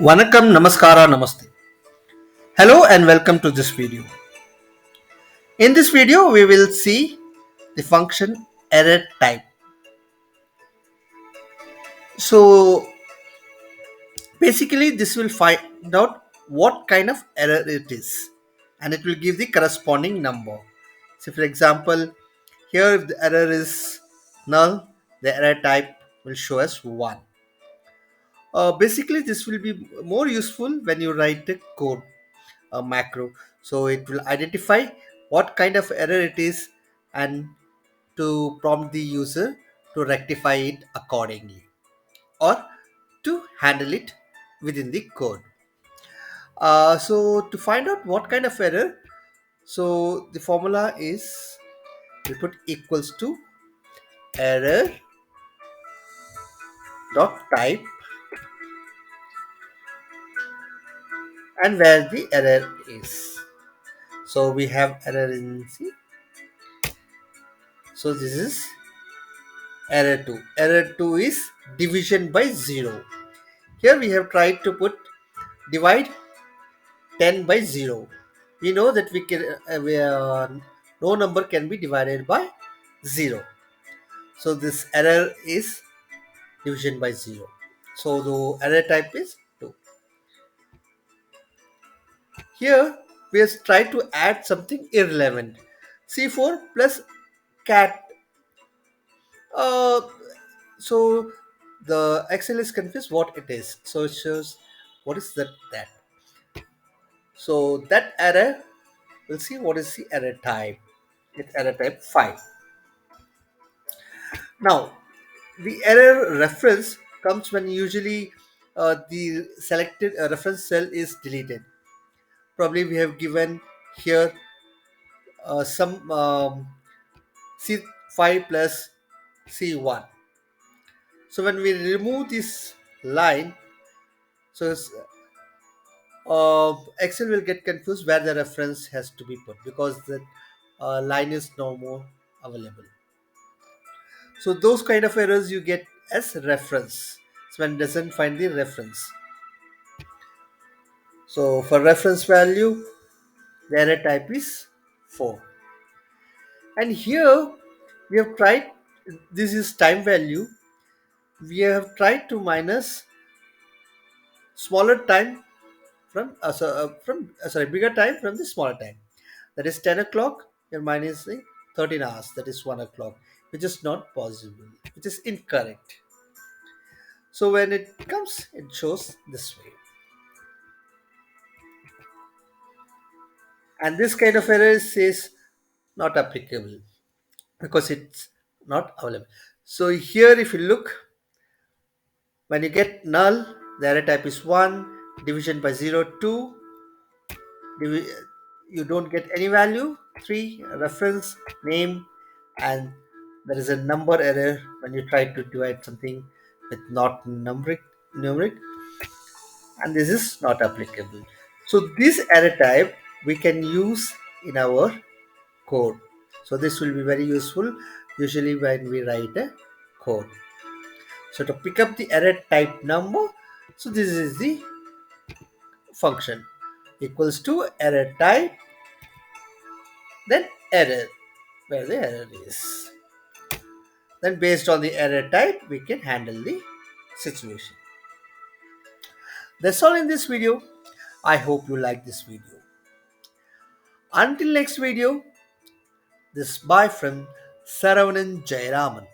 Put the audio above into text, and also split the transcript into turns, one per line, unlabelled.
Vanakkam, Namaskara, Namaste. Hello and welcome to this video. In this video, we will see the function error type. So basically, this will find out what kind of error it is and it will give the corresponding number. So, for example, here if the error is null, the error type will show as 1. Basically, this will be more useful when you write a code, a macro. So it will identify what kind of error it is and to prompt the user to rectify it accordingly or to handle it within the code. So to find out what kind of error, so the formula is we put equals to error dot type and where the error is. So we have error in C. So this is error 2. Error 2 is division by 0. Here we have tried to put divide 10 by 0. We know that no number can be divided by 0. So this error is division by 0. So the error type is 2. Here we have tried to add something irrelevant. C4 plus cat. Uh, so the Excel is confused what it is. So it shows what is that. So that error, we'll see what is the error type. It's error type 5. Now, the error reference comes when usually the selected reference cell is deleted. Probably we have given here some C5 plus C1. So when we remove this line, so Excel will get confused where the reference has to be put because the line is no more available. So those kind of errors you get as reference. So when it doesn't find the reference. So for reference value, the error type is 4. And here we have tried, this is time value. We have tried to minus smaller time from bigger time from the smaller time. That is 10 o'clock. You're minusing 13 hours. That is 1 o'clock, which is not possible, which is incorrect. So when it comes, it shows this way. And this kind of error says not applicable because it's not available. So here if you look, when you get null, the error type is 1, division by 0 2, you don't get any value, 3, reference name, and there is a number error when you try to divide something with not numeric, and this is not applicable. So this error type we can use in our code. So this will be very useful usually when we write a code. So to pick up the error type number, so this is the function equals to error type, then error, where the error is. Then based on the error type, we can handle the situation. That's all in this video. I hope you like this video. Until next video, this bye from Saravanan Jayaraman.